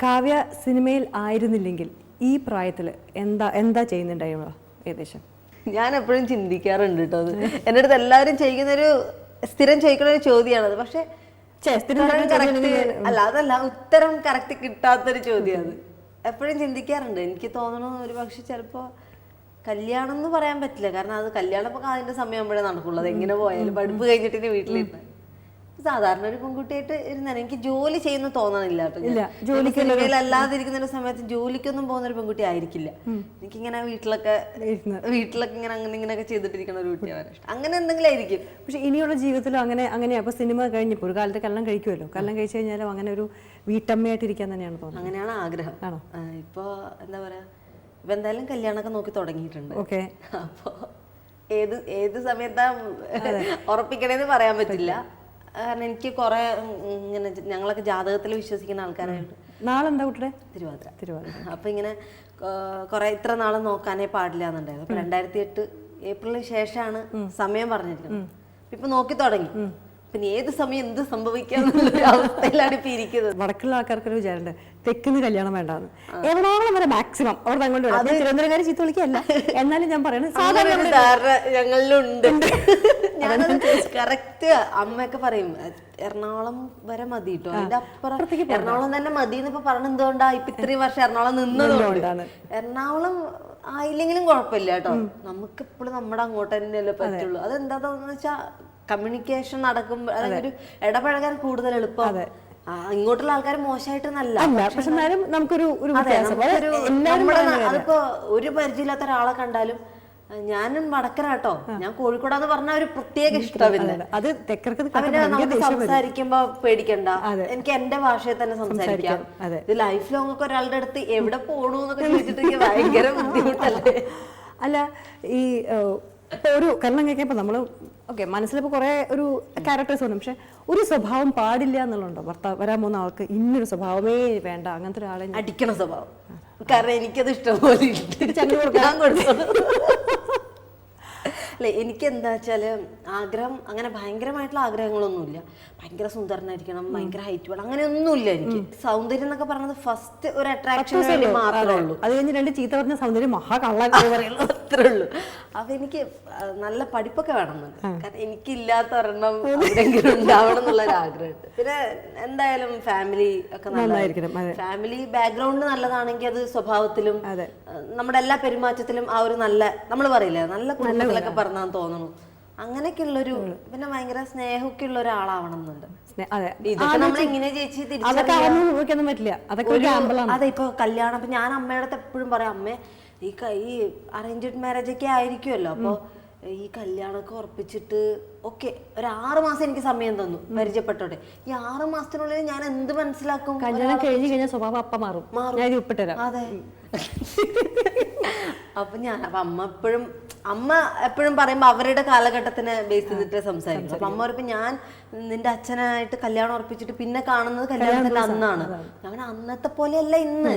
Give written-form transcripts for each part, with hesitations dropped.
കാവ്യ സിനിമയിൽ ആയിരുന്നില്ലെങ്കിൽ ഈ പ്രായത്തിൽ എന്താ ചെയ്യുന്നുണ്ടായിരുന്നോ ഏകദേശം? ഞാൻ എപ്പോഴും ചിന്തിക്കാറുണ്ട് കേട്ടോ അത്. എൻ്റെ അടുത്ത് എല്ലാവരും സ്ഥിരം ചോദിക്കുന്ന ഒരു ചോദ്യമാണത്. പക്ഷെ അതല്ല ഉത്തരം കറക്റ്റ് കിട്ടാത്തൊരു ചോദ്യമാണ്. എപ്പോഴും ചിന്തിക്കാറുണ്ട്. എനിക്ക് തോന്നണു ഒരു പക്ഷെ ചിലപ്പോ കല്യാണം എന്ന് പറയാൻ പറ്റില്ല. കാരണം അത് കല്യാണം ഇപ്പൊ അതിന്റെ സമയമാകുമ്പോഴേ നടക്കുള്ളൂ. അത് എങ്ങനെ പോയാലും പഠിപ്പ് കഴിഞ്ഞിട്ട് വീട്ടിലിരുന്ന സാധാരണ ഒരു പെൺകുട്ടിയായിട്ട് ഇരുന്നാണ്. എനിക്ക് ജോലി ചെയ്യുന്ന തോന്നണില്ല കേട്ടോ. അല്ലാതിരിക്കുന്ന ഒരു സമയത്ത് ജോലിക്കൊന്നും പോകുന്ന ഒരു പെൺകുട്ടി ആയിരിക്കില്ല. എനിക്കിങ്ങനെ വീട്ടിലൊക്കെ ഇങ്ങനെ ഇങ്ങനെയൊക്കെ ചെയ്തിട്ടിരിക്കുന്ന ഒരു കുട്ടിയാണ് ഇഷ്ടം. അങ്ങനെ എന്തെങ്കിലും ആയിരിക്കും. പക്ഷെ ഇനിയുള്ള ജീവിതത്തിലും അങ്ങനെയാ. അപ്പൊ സിനിമ കഴിഞ്ഞപ്പോൾ ഒരു കാലത്ത് കല്യാണം കഴിക്കുമല്ലോ. കല്യാണം കഴിച്ചു കഴിഞ്ഞാലും അങ്ങനെ ഒരു വീട്ടമ്മയായിട്ട് ഇരിക്കാൻ തന്നെയാണ് തോന്നുന്നത്. അങ്ങനെയാണ് ആഗ്രഹം. ആണോ? ഇപ്പൊ എന്താ പറയാ, ഇപ്പൊ എന്തായാലും കല്യാണമൊക്കെ നോക്കി തുടങ്ങിയിട്ടുണ്ട്. ഓക്കെ. അപ്പൊ ഏത് സമയത്താ ഉറപ്പിക്കണേന്ന് പറയാൻ പറ്റില്ല. കാരണം എനിക്ക് കുറെ ഇങ്ങനെ ഞങ്ങളൊക്കെ ജാതകത്തിൽ വിശ്വസിക്കുന്ന ആൾക്കാരായിട്ട്. നാളെന്താ കുട്ടിയുടെ? തിരുവാതിര. അപ്പൊ ഇങ്ങനെ കുറെ ഇത്ര നാളെ നോക്കാനേ പാടില്ല എന്നുണ്ടായിരുന്നു. അപ്പൊ 2008 ഏപ്രിലിന് ശേഷമാണ് സമയം പറഞ്ഞിരിക്കുന്നത്. ഇപ്പൊ നോക്കി തുടങ്ങി. പിന്നെ ഏത് സമയം എന്ത് സംഭവിക്കാന്നുള്ള അവസ്ഥയിലാണ് ഇപ്പൊ ഇരിക്കുന്നത്. വടക്കുള്ള ആൾക്കാർക്കൊരു വിചാരമുണ്ട് തെക്കുന്ന് കല്യാണം വേണ്ടാന്ന്. എറണാകുളം വരെ മാക്സിമം അവിടെ അങ്ങോട്ട് തിരുവനന്തപുരക്കാരെ ചീത്ത വിളിക്കല്ല. എന്നാലും ഞാൻ പറയുന്നത് ഞങ്ങളിലുണ്ട്. ഞാനത് കറക്റ്റ് അമ്മയൊക്കെ പറയും എറണാകുളം വരെ മതി കേട്ടോ, അതിന്റെ അപ്പുറം എറണാകുളം തന്നെ മതി എന്നൊക്കെ പറഞ്ഞ എന്തുകൊണ്ടാ ഇപ്പൊ ഇത്രയും വർഷം എറണാകുളം നിന്നതുകൊണ്ടാണ്. എറണാകുളം ആയില്ലെങ്കിലും കുഴപ്പമില്ല കേട്ടോ, നമുക്ക് എപ്പോഴും നമ്മുടെ അങ്ങോട്ട് തന്നെയല്ലേ പറ്റുള്ളൂ. അതെന്താന്ന് വെച്ചാ കമ്മ്യൂണിക്കേഷൻ നടക്കുമ്പോൾ അതൊരു ഇടപഴകാൻ കൂടുതൽ എളുപ്പം. ഇങ്ങോട്ടുള്ള ആൾക്കാർ മോശമായിട്ടൊന്നല്ല, പക്ഷെ നമുക്കൊരു അതിപ്പോ ഒരു പരിചയമില്ലാത്ത ഒരാളെ കണ്ടാലും ഞാനും വടക്കരാട്ടോ, ഞാൻ കോഴിക്കോടാന്ന് പറഞ്ഞ ഒരു പ്രത്യേക ഇഷ്ടമില്ല. അത് നമുക്ക് സംസാരിക്കുമ്പോ പേടിക്കണ്ട, എനിക്ക് എന്റെ ഭാഷയിൽ തന്നെ സംസാരിക്കാം. ഇത് ലൈഫ് ലോങ് ഒക്കെ ഒരാളുടെ അടുത്ത് എവിടെ പോണു എന്നൊക്കെ ചോദിച്ചിട്ട് ഭയങ്കര ബുദ്ധിമുട്ടല്ലേ? അല്ല, ഈ ഒരു കല്യാണം കഴിക്കുമ്പോൾ നമ്മള് ഓക്കെ മനസ്സിലിപ്പോൾ കുറെ ഒരു ക്യാരക്ടേഴ്സ് ഉണ്ട്, പക്ഷെ ഒരു സ്വഭാവം പാടില്ല എന്നുള്ളതുണ്ടോ? ഭർത്താവ് വരാൻ പോകുന്ന ആൾക്ക് ഇന്നൊരു സ്വഭാവമേ വേണ്ട, അങ്ങനത്തെ ഒരാളെ അടിക്കണ സ്വഭാവം. കാരണം എനിക്കത് ഇഷ്ടംപോലെ അല്ലെ. എനിക്ക് എന്താ വെച്ചാല് ആഗ്രഹം അങ്ങനെ ഭയങ്കരമായിട്ടുള്ള ആഗ്രഹങ്ങളൊന്നുമില്ല. ഭയങ്കര സുന്ദരനായിരിക്കണം, ഭയങ്കര ഹൈറ്റ് വേണം, അങ്ങനെയൊന്നുമില്ല. എനിക്ക് സൗന്ദര്യം എന്നൊക്കെ പറയുന്നത് ഫസ്റ്റ് ഒരു അട്രാക്ഷൻ മാത്രമേ ഉള്ളൂ. അത് കഴിഞ്ഞ് രണ്ട് ചീത്ത പറഞ്ഞ സൗന്ദര്യം മഹാകള്ള അത്രേ ഉള്ളൂ. അപ്പൊ എനിക്ക് നല്ല പഠിപ്പൊക്കെ വേണമെന്നുണ്ട്. കാരണം എനിക്കില്ലാത്ത ഒരെണ്ണം എവിടെയെങ്കിലും ഉണ്ടാവണം എന്നുള്ളൊരു ആഗ്രഹമുണ്ട്. പിന്നെ എന്തായാലും ഫാമിലി ഒക്കെ നല്ലതായിരിക്കണം. ഫാമിലി ബാക്ക്ഗ്രൗണ്ട് നല്ലതാണെങ്കിൽ അത് സ്വഭാവത്തിലും നമ്മുടെ എല്ലാ പെരുമാറ്റത്തിലും ആ ഒരു നല്ല, നമ്മൾ പറയില്ലേ നല്ല കുടുംബത്തിലൊക്കെ പറഞ്ഞാൽ തോന്നുന്നു. അങ്ങനെയൊക്കെ ഉള്ളൊരു, പിന്നെ ഭയങ്കര സ്നേഹമൊക്കെ ഉള്ള ഒരാളാവണം എന്നുണ്ട്. ഇതൊക്കെ നമ്മൾ ഇങ്ങനെ ചേച്ചി അതെ. ഇപ്പൊ കല്യാണം, അപ്പൊ ഞാൻ അമ്മയുടെ അടുത്ത് എപ്പോഴും പറയാം, അമ്മേ ഈ അറേഞ്ച്ഡ് മാരേജ് ഒക്കെ ആയിരിക്കുമല്ലോ, അപ്പൊ ഈ കല്യാണമൊക്കെ ഉറപ്പിച്ചിട്ട് ഓക്കെ ഒരു 6 മാസം എനിക്ക് സമയം തന്നു പരിചയപ്പെട്ടോട്ടെ. ഈ 6 മാസത്തിനുള്ളിൽ ഞാൻ എന്ത് മനസ്സിലാക്കും? കല്യാണം കഴിഞ്ഞ് കഴിഞ്ഞാൽ സ്വഭാവം അപ്പം മാറും. അതെ. അപ്പൊ അമ്മ എപ്പോഴും പറയുമ്പോ അവരുടെ കാലഘട്ടത്തിനെ ബേസ് ചെയ്തിട്ട് സംസാരിക്കും. അപ്പൊ അമ്മ പറയുമ്പോ ഞാൻ നിന്റെ അച്ഛനായിട്ട് കല്യാണം ഉറപ്പിച്ചിട്ട് പിന്നെ കാണുന്നത് കല്യാണത്തിന്റെ അന്നാണ്. ഞാൻ അന്നത്തെ പോലെയല്ല ഇന്ന്.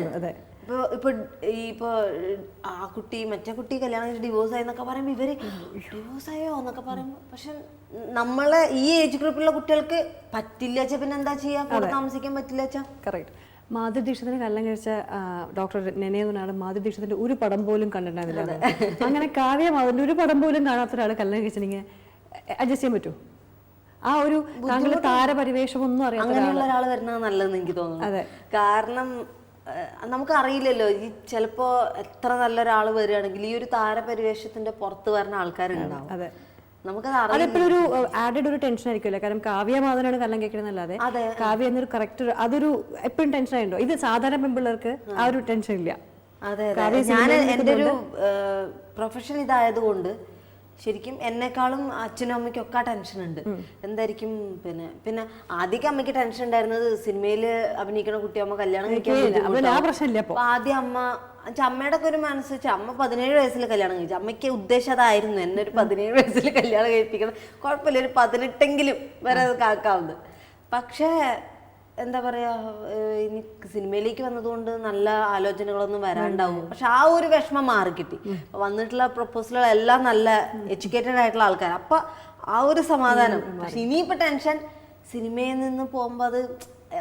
ഇപ്പൊ ആ കുട്ടി മറ്റേ കുട്ടി കല്യാണം ഡിവോഴ്സ് ആയി എന്നൊക്കെ പറയുമ്പോ ഇവര് ഡിവോഴ്സ് ആയോ എന്നൊക്കെ പറയുമ്പോ, പക്ഷെ നമ്മളെ ഈ ഏജ് ഗ്രൂപ്പിലുള്ള കുട്ടികൾക്ക് പറ്റില്ല വെച്ചാ പിന്നെ എന്താ ചെയ്യാ, കൂടെ താമസിക്കാൻ പറ്റില്ല വെച്ചാ. കറക്റ്റ്. മാധുരി ദീക്ഷിതിനെ കല്യാണം കഴിച്ച ഡോക്ടർ നെനെ എന്നാണ് മാധുരി ദീക്ഷിതിന്റെ ഒരു പടം പോലും കണ്ടിട്ടുണ്ടായിരുന്നില്ല. അങ്ങനെ കാവ്യ മാധുരിന്റെ ഒരു പടം പോലും കാണാത്ത ഒരാൾ കല്യാണം കഴിച്ചിട്ടുണ്ടെങ്കിൽ അഡ്ജസ്റ്റ് ചെയ്യാൻ പറ്റുമോ? ആ ഒരു താങ്കളുടെ താരപരിവേഷം ഒന്നും അറിയാം, അങ്ങനെയുള്ള ഒരാൾ വരുന്നത് നല്ലതെന്ന് എനിക്ക് തോന്നുന്നു. അതെ, കാരണം നമുക്കറിയില്ലല്ലോ, ഈ ചിലപ്പോ എത്ര നല്ലൊരാൾ വരികയാണെങ്കിൽ ഈ ഒരു താരപരിവേഷത്തിന്റെ പുറത്ത് വരുന്ന ആൾക്കാരുണ്ടാവും. അതെ, അതെപ്പോഴൊരു ആഡഡ് ഒരു ടെൻഷൻ ആയിരിക്കുമല്ലോ. കാരണം കാവ്യ മാധവനാണ് കല്യാണം കേൾക്കണമെന്നല്ലാതെ കാവ്യ എന്നൊരു കറക്റ്റ് അതൊരു എപ്പോഴും ടെൻഷൻ ആയിട്ടുണ്ടോ? ഇത് സാധാരണ പെൺപിള്ളേർക്ക് ആ ഒരു ടെൻഷൻ ഇല്ല. അതെ, ഞാൻ എൻ്റെ ഒരു പ്രൊഫഷൻ ഇതായതുകൊണ്ട് ശരിക്കും എന്നെക്കാളും അച്ഛനും അമ്മയ്ക്കും ഒക്കെ ടെൻഷൻ ഉണ്ട്. എന്തായിരിക്കും പിന്നെ ആദ്യമൊക്കെ അമ്മയ്ക്ക് ടെൻഷൻ ഉണ്ടായിരുന്നത് സിനിമയില് അഭിനയിക്കണ കുട്ടിയമ്മ കല്യാണം കഴിക്കാൻ. ആദ്യം അമ്മയുടെ ഒക്കെ ഒരു മനസ്സ് വെച്ചാൽ അമ്മ 17 വയസ്സിൽ കല്യാണം കഴിച്ചു. അമ്മയ്ക്ക് ഉദ്ദേശം അതായിരുന്നു, എന്നെ ഒരു 17 വയസ്സിൽ കല്യാണം കഴിപ്പിക്കണം, കുഴപ്പമില്ല ഒരു 18 വരെ അത് കാക്കാവുന്നത്. പക്ഷേ എന്താ പറയാ, ഇനി സിനിമയിലേക്ക് വന്നതുകൊണ്ട് നല്ല ആലോചനകളൊന്നും വരാണ്ടാവും. പക്ഷെ ആ ഒരു വിഷമം മാറി കിട്ടി. വന്നിട്ടുള്ള പ്രൊപ്പോസലുകളെല്ലാം നല്ല എഡ്യൂക്കേറ്റഡ് ആയിട്ടുള്ള ആൾക്കാർ. അപ്പൊ ആ ഒരു സമാധാനം. പക്ഷെ ഇനിയിപ്പോ ടെൻഷൻ സിനിമയിൽ നിന്ന് പോകുമ്പോ അത്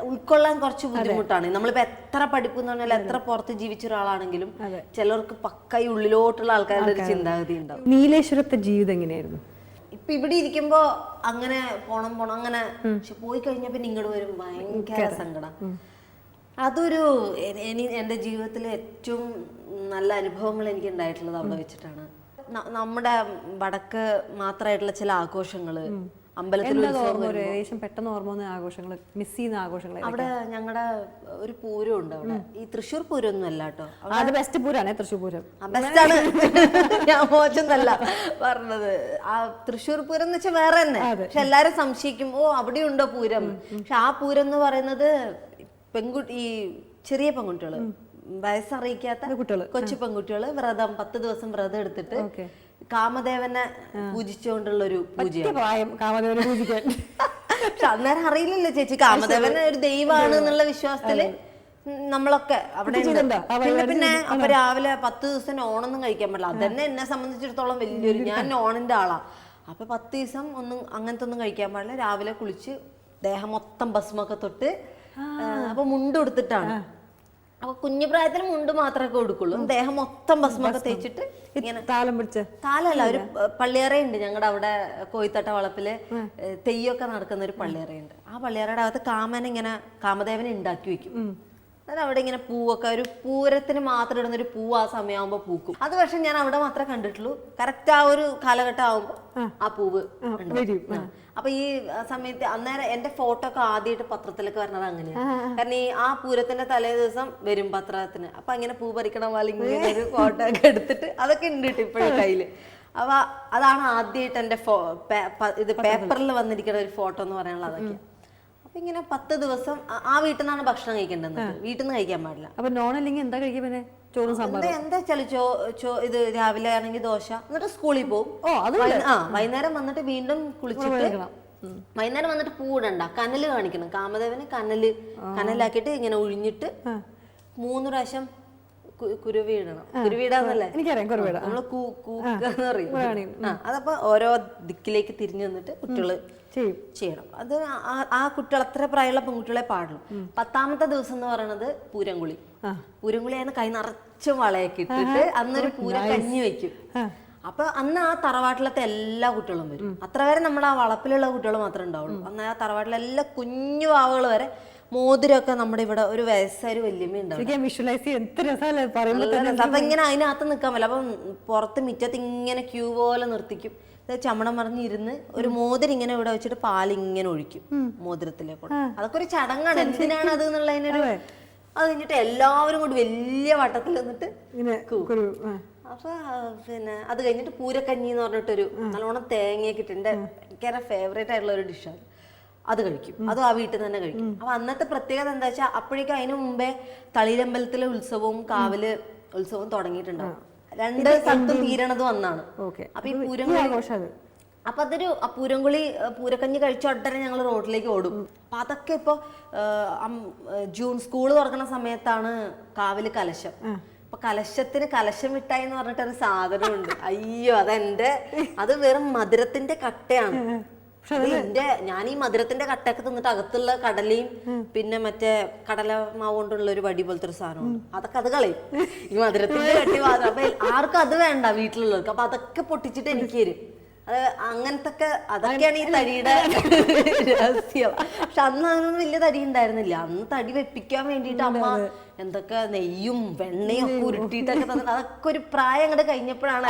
ഉൾക്കൊള്ളാൻ കുറച്ച് ബുദ്ധിമുട്ടാണ്. നമ്മളിപ്പോ എത്ര പഠിപ്പ് എന്ന് പറഞ്ഞാൽ എത്ര പുറത്ത് ജീവിച്ച ഒരാളാണെങ്കിലും ചിലർക്ക് പക്കായി ഉള്ളിലോട്ടുള്ള ആൾക്കാരുടെ ഒരു ചിന്താഗതി ഉണ്ടാവും. നീലേശ്വരത്തെ ജീവിതം എങ്ങനെയായിരുന്നു? ഇപ്പൊ ഇവിടെ ഇരിക്കുമ്പോ അങ്ങനെ പോണം അങ്ങനെ, പക്ഷെ പോയി കഴിഞ്ഞ പിന്നെ ഇങ്ങോട്ട് വരും ഭയങ്കര സങ്കടം. അതൊരു എന്റെ ജീവിതത്തിലെ ഏറ്റവും നല്ല അനുഭവങ്ങൾ എനിക്ക് ഉണ്ടായിട്ടുള്ളത് അവിടെ വെച്ചിട്ടാണ്. നമ്മുടെ വടക്ക് മാത്രമായിട്ടുള്ള ചില ആഘോഷങ്ങള്, അമ്പലത്തിൽ ഏകദേശം പെട്ടെന്ന് ഓർമ്മ വന്ന ആഘോഷങ്ങൾ, മിസ് ചെയ്യുന്ന ആഘോഷങ്ങൾ അവിടെ ഞങ്ങളുടെ ഒരു പൂരം ഉണ്ട് അവിടെ. ഈ തൃശ്ശൂർ പൂരം ഒന്നും അല്ല കേട്ടോ, അത് ബെസ്റ്റ് പൂരാണ് തൃശ്ശൂർ പൂരം. ബെസ്റ്റാണ്, ഞാൻ മോശന്നല്ല പറഞ്ഞത്. ആ തൃശ്ശൂർ പൂരം എന്ന് വെച്ചാൽ വേറെ തന്നെ. പക്ഷെ എല്ലാരും സംശയിക്കും, ഓ അവിടെ ഉണ്ടോ പൂരം. പക്ഷെ ആ പൂരം എന്ന് പറയുന്നത് ഈ ചെറിയ പെൺകുട്ടികള്, വയസ്സറിയിക്കാത്ത കൊച്ചു പെൺകുട്ടികള് വ്രതം 10 ദിവസം വ്രതം എടുത്തിട്ട് കാമദേവനെ പൂജിച്ചുകൊണ്ടുള്ള ഒരു പൂജയാണ്. പക്ഷെ അന്നേരം അറിയില്ലല്ലോ ചേച്ചി, കാമദേവൻ ഒരു ദൈവമാണ് എന്നുള്ള വിശ്വാസത്തില് നമ്മളൊക്കെ അവിടെ പിന്നെ അപ്പൊ രാവിലെ 10 ദിവസം നോണൊന്നും കഴിക്കാൻ പറ്റില്ല. അതന്നെ എന്നെ സംബന്ധിച്ചിടത്തോളം വലിയൊരു, ഞാൻ നോണിന്റെ ആളാ. അപ്പൊ 10 ദിവസം ഒന്നും അങ്ങനത്തെ ഒന്നും കഴിക്കാൻ പാടില്ല. രാവിലെ കുളിച്ച് ദേഹം മൊത്തം ഭസ്മൊക്കെ തൊട്ട്, അപ്പൊ മുണ്ട് കൊടുത്തിട്ടാണ്. അപ്പൊ കുഞ്ഞു പ്രായത്തിൽ മുണ്ട് മാത്രമേ കൊടുക്കുള്ളൂ. ദേഹം മൊത്തം ഭസ്മൊക്കെ തേച്ചിട്ട് ഇങ്ങനെ താലല്ല, ഒരു പള്ളിയറയുണ്ട് ഞങ്ങളുടെ അവിടെ, കോയിത്തട്ട വളപ്പില് തെയ്യൊക്കെ നടക്കുന്ന ഒരു പള്ളിയറയുണ്ട്. ആ പള്ളിയറയുടെ അകത്ത് കാമദേവനെ ഉണ്ടാക്കി വെക്കും. അതായത് അവിടെ ഇങ്ങനെ പൂവൊക്കെ, ഒരു പൂരത്തിന് മാത്രം ഇടുന്ന ഒരു പൂവ് ആ സമയമാകുമ്പോ പൂക്കും. അത് പക്ഷെ ഞാൻ അവിടെ മാത്രമേ കണ്ടിട്ടുള്ളൂ. കറക്റ്റ് ആ ഒരു കാലഘട്ടം ആവുമ്പോ ആ പൂവ് അപ്പൊ ഈ സമയത്ത് അന്നേരം എന്റെ ഫോട്ടോ ഒക്കെ ആദ്യമായിട്ട് പത്രത്തിലൊക്കെ വരണത് അങ്ങനെയാണ്. കാരണം ഈ ആ പൂരത്തിന്റെ തലേ ദിവസം വരും പത്രത്തിന്. അപ്പൊ അങ്ങനെ പൂ പറിക്കണം പോലെ ഇങ്ങനെ ഒരു ഫോട്ടോ ഒക്കെ എടുത്തിട്ട് അതൊക്കെ ഉണ്ട് കേട്ടോ ഇപ്പോഴും കയ്യില്. അപ്പൊ അതാണ് ആദ്യമായിട്ട് എന്റെ ഇത് പേപ്പറിൽ വന്നിരിക്കുന്ന ഒരു ഫോട്ടോ എന്ന് പറയാനുള്ള അതൊക്കെ. അപ്പൊ ഇങ്ങനെ 10 ദിവസം ആ വീട്ടിൽ നിന്നാണ് ഭക്ഷണം കഴിക്കേണ്ടത്, വീട്ടിൽ നിന്ന് കഴിക്കാൻ പാടില്ല. അപ്പൊ നോൺ അല്ലെങ്കിൽ എന്താ കഴിക്കാൻ? ചോറും സാമ്പാറും. എന്താ വെച്ചാല് ഇത് രാവിലെ ആണെങ്കിൽ ദോശ, എന്നിട്ട് സ്കൂളിൽ പോകും. വൈകുന്നേരം വന്നിട്ട് വീണ്ടും കുളിച്ചിട്ട് വൈകുന്നേരം വന്നിട്ട് പൂവിടണ്ട, കനല് കാണിക്കണം. കാമദേവന് കനലാക്കിയിട്ട് ഇങ്ങനെ ഒഴിഞ്ഞിട്ട് 3 പ്രാവശ്യം കുരുവി ഇടണം. കുരുവിടാന്നല്ലേ നമ്മള് കൂക്കാന്ന് പറയും. അതപ്പോ ഓരോ ദിക്കിലേക്ക് തിരിഞ്ഞു നിന്നിട്ട് കുട്ടികള് ചെയ്യണം. അത് ആ കുട്ടികൾ അത്ര പ്രായമുള്ള പെൺകുട്ടികളെ പാടുള്ളൂ. 10ാമത്തെ ദിവസം എന്ന് പറയുന്നത് പൂരംകുളി. പൂരംകുളിയാണ് കൈ നിറച്ചും വളയൊക്കെ ഇട്ടിട്ട് അന്നൊരു പൂരം കഞ്ഞി വെക്കും. അപ്പൊ അന്ന് ആ തറവാട്ടിലത്തെ എല്ലാ കുട്ടികളും വരും. അത്ര വരെ നമ്മുടെ ആ വളപ്പിലുള്ള കുട്ടികൾ മാത്രമേ ഉണ്ടാവുള്ളൂ. അന്ന് ആ തറവാട്ടിലെ എല്ലാ കുഞ്ഞു വാവുകൾ വരെ മോതിരമൊക്കെ നമ്മുടെ ഇവിടെ ഒരു വയസ്സായ വല്യമ്മ ഉണ്ടാവും. അപ്പൊ ഇങ്ങനെ അതിനകത്ത് നിൽക്കാൻ പറ്റില്ല. അപ്പം പുറത്ത് മുറ്റത്ത് ഇങ്ങനെ ക്യൂ പോലെ നിർത്തിക്കും. ചമണം മറിഞ്ഞിരുന്ന് ഒരു മോതിരം ഇങ്ങനെ ഇവിടെ വെച്ചിട്ട് പാലിങ്ങനെ ഒഴിക്കും മോതിരത്തിലേക്ക്. അതൊക്കെ ഒരു ചടങ്ങാണ്. എന്തിനാണ് അത് എന്നുള്ളതിനൊരു, അത് കഴിഞ്ഞിട്ട് എല്ലാവരും കൂടി വലിയ വട്ടത്തിൽ നിന്നിട്ട് അപ്പൊ പിന്നെ അത് കഴിഞ്ഞിട്ട് പൂരക്കഞ്ഞി എന്ന് പറഞ്ഞിട്ടൊരു നല്ലോണം തേങ്ങയൊക്കെ ഇട്ടുണ്ട് ഭയങ്കര ഫേവറേറ്റ് ആയിട്ടുള്ള ഒരു ഡിഷാണ്. അത് കഴിക്കും. അതും ആ വീട്ടിൽ തന്നെ കഴിക്കും. അപ്പൊ അന്നത്തെ പ്രത്യേകത എന്താ വെച്ചാൽ അപ്പോഴേക്കും അതിനു മുമ്പേ തളിരമ്പലത്തിലെ ഉത്സവവും കാവില് ഉത്സവവും തുടങ്ങിയിട്ടുണ്ടാവും. 2 സ്ഥലത്തും തീരണതും അന്നാണ്. അപ്പൊ ഈ പൂരംകുളി, അപ്പൊ അതൊരു പൂരംകുളി പൂരക്കഞ്ഞി കഴിച്ച ഉടനെ ഞങ്ങൾ റോഡിലേക്ക് ഓടും. അപ്പൊ അതൊക്കെ ഇപ്പൊ ജൂൺ സ്കൂള് തുറക്കുന്ന സമയത്താണ് കാവില് കലശം. അപ്പൊ കലശത്തിന് കലശം മിഠായി എന്ന് പറഞ്ഞിട്ടൊരു സാധനമുണ്ട്. അയ്യോ, അത് വെറും മധുരത്തിന്റെ കട്ടയാണ്. ഞാൻ ഈ മധുരത്തിന്റെ കട്ടയൊക്കെ തിന്നിട്ട് അകത്തുള്ള കടലയും പിന്നെ മറ്റേ കടല മാവ് കൊണ്ടുള്ള ഒരു വടി പോലത്തെ ഒരു സാധനമുണ്ട്. അതൊക്കെ അത് കളയും. ഈ മധുരത്തിന്റെ കട്ടി മാത്രം. അപ്പൊ ആർക്കും അത് വേണ്ട വീട്ടിലുള്ളവർക്ക്. അപ്പൊ അതൊക്കെ പൊട്ടിച്ചിട്ട് എനിക്ക് തരും. അത് അങ്ങനത്തെ അതൊക്കെയാണ് ഈ തടിയുടെ രഹസ്യം. പക്ഷെ അന്ന് അതിനൊന്നും വലിയ തടി ഉണ്ടായിരുന്നില്ല. അന്ന് തടി വെപ്പിക്കാൻ വേണ്ടിയിട്ട് അമ്മ എന്തൊക്കെ നെയ്യും വെണ്ണയും ഒക്കെ ഉരുട്ടിയിട്ടൊക്കെ തന്നിട്ട് അതൊക്കെ ഒരു പ്രായം അങ്ങോട്ട് കഴിഞ്ഞപ്പോഴാണ്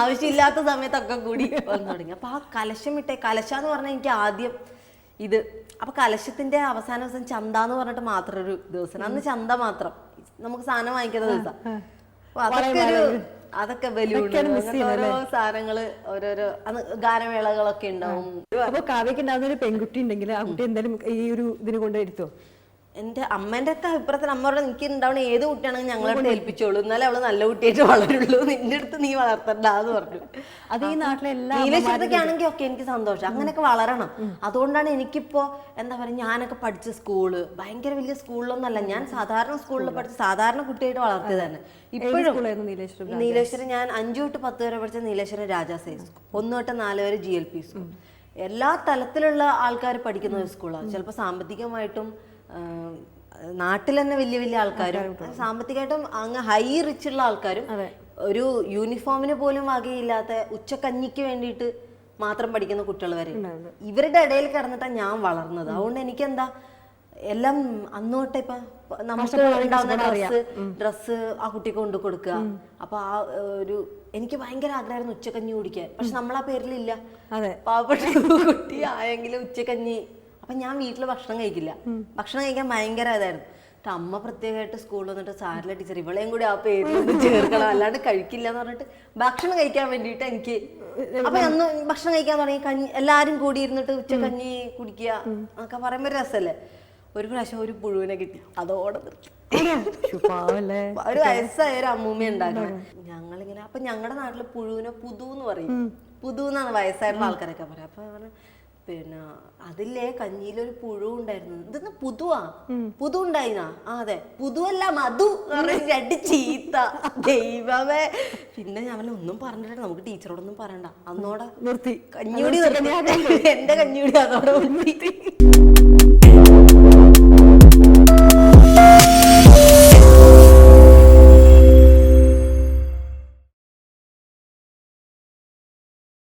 ആവശ്യമില്ലാത്ത സമയത്തൊക്കെ കൂടി വന്നു തുടങ്ങി. അപ്പൊ ആ കലശം കലശ എന്ന് പറഞ്ഞാൽ എനിക്ക് ആദ്യം ഇത്. അപ്പൊ കലശത്തിന്റെ അവസാന ദിവസം ചന്ത എന്ന് പറഞ്ഞിട്ട് മാത്രം ഒരു ദിവസം. അന്ന് ചന്ത മാത്രം നമുക്ക് സാധനം വാങ്ങിക്കുന്ന ദിവസം. അപ്പൊ അതൊക്കെ ഓരോ സാധനങ്ങള് ഓരോരോ ഗാനമേളകളൊക്കെ ഉണ്ടാവും. അപ്പൊ കാവ്യക്ക് ഉണ്ടാകുന്ന ഒരു പെൺകുട്ടി ഉണ്ടെങ്കിൽ ആ കുട്ടി എന്തായാലും ഈ ഒരു ഇതിന് കൊണ്ടെടുത്തോ? എന്റെ അമ്മേന്റെ ഒക്കെ അഭിപ്രായത്തിൽ അമ്മ പറഞ്ഞ എനിക്ക് ഉണ്ടാവണ ഏത് കുട്ടിയാണെങ്കിൽ ഞങ്ങളെ ഏൽപ്പിച്ചോളൂ, എന്നാലും അവള് നല്ല കുട്ടിയായിട്ട് വളരുള്ളൂ, നിന്റെ അടുത്ത് നീ വളർത്തണ്ട എന്ന് പറഞ്ഞു. അത് ഈ നാട്ടിലെ എല്ലാ നീലേശ്വരത്തൊക്കെ ആണെങ്കിൽ ഒക്കെ എനിക്ക് സന്തോഷം. അങ്ങനെയൊക്കെ വളരണം. അതുകൊണ്ടാണ് എനിക്കിപ്പോ എന്താ പറയാ, ഞാനൊക്കെ പഠിച്ച സ്കൂള് ഭയങ്കര വലിയ സ്കൂളിലൊന്നും അല്ല. ഞാൻ സാധാരണ സ്കൂളിൽ പഠിച്ച സാധാരണ കുട്ടിയായിട്ട് വളർത്തിയത് തന്നെ. ഇപ്പോഴും നീലേശ്വരം ഞാൻ 5 തൊട്ട് 10 വരെ പഠിച്ച നീലേശ്വരം രാജാസ് ഹൈ സ്കൂൾ, 1 തൊട്ട് 4 വരെ GLP സ്കൂൾ. എല്ലാ തലത്തിലുള്ള ആൾക്കാർ പഠിക്കുന്ന ഒരു സ്കൂളാണ്. ചിലപ്പോൾ സാമ്പത്തികമായിട്ടും നാട്ടിൽ തന്നെ വലിയ വലിയ ആൾക്കാരും സാമ്പത്തികമായിട്ടും അങ്ങ് ഹൈ റിച്ച് ഉള്ള ആൾക്കാരും ഒരു യൂണിഫോമിന് പോലും വകയില്ലാത്ത ഉച്ചക്കഞ്ഞിക്ക് വേണ്ടിയിട്ട് മാത്രം പഠിക്കുന്ന കുട്ടികൾ വരെ ഇവരുടെ ഇടയിൽ കിടന്നിട്ടാണ് ഞാൻ വളർന്നത്. അതുകൊണ്ട് എനിക്കെന്താ എല്ലാം അന്ന് തൊട്ടേ ഇപ്പൊ നമുക്ക് ഉണ്ടാവുന്ന ഡ്രസ്സ് ആ കുട്ടിക്ക് കൊണ്ടു കൊടുക്കുക. അപ്പൊ ആ ഒരു എനിക്ക് ഭയങ്കര ആഗ്രഹമായിരുന്നു ഉച്ചക്കഞ്ഞി കുടിക്കാൻ. പക്ഷെ നമ്മളാ പേരിലില്ല. പാവപ്പെട്ട കുട്ടി ആയെങ്കിലും ഉച്ചക്കഞ്ഞി. അപ്പൊ ഞാൻ വീട്ടില് ഭക്ഷണം കഴിക്കില്ല. ഭക്ഷണം കഴിക്കാൻ ഭയങ്കര ഇതായിരുന്നു. അമ്മ പ്രത്യേകമായിട്ട് സ്കൂളിൽ വന്നിട്ട് സാരില്ല ടീച്ചർ ഇവളെയും കൂടി ആ പേരിലൊന്ന് ചേർക്കണം, അല്ലാണ്ട് കഴിക്കില്ല എന്ന് പറഞ്ഞിട്ട് ഭക്ഷണം കഴിക്കാൻ വേണ്ടിയിട്ട് എനിക്ക്. അപ്പൊ അന്ന് ഭക്ഷണം കഴിക്കാൻ തുടങ്ങി. കഞ്ഞി എല്ലാരും കൂടി ഇരുന്നിട്ട് ഉച്ചക്കഞ്ഞി കുടിക്കുക എന്നൊക്കെ പറയുമ്പോ രസല്ലേ. ഒരു പ്രാവശ്യം ഒരു പുഴുവിനെ കിട്ടി, അതോടെ നിർത്തി. ഒരു വയസ്സായ ഒരു അമ്മൂമ്മ ഉണ്ടാക്കണം. ഞങ്ങളിങ്ങനെ അപ്പൊ ഞങ്ങളുടെ നാട്ടില് പുഴുവിനെ പുതു എന്ന് പറയും. പുതു എന്നാണ് വയസ്സായിട്ടുള്ള ആൾക്കാരൊക്കെ പറയാം. അപ്പൊ പിന്നെ അതില്ലേ കഞ്ഞിയിലൊരു പുഴു ഉണ്ടായിരുന്നു. ഇതെന്ന് പുതുവാ, പുതു ഉണ്ടായിന്നാ? അതെ, പുതുവല്ല മധു രണ്ട് ചീത്ത. ദൈവമേ. പിന്നെ ഞാൻ ഒന്നും പറഞ്ഞിട്ട് നമുക്ക് ടീച്ചറോടൊന്നും പറയണ്ട, അന്നോടെ നിർത്തി. കഞ്ഞിയൂടി എന്റെ കഞ്ഞിയൂടി അതോടെ നിർത്തി.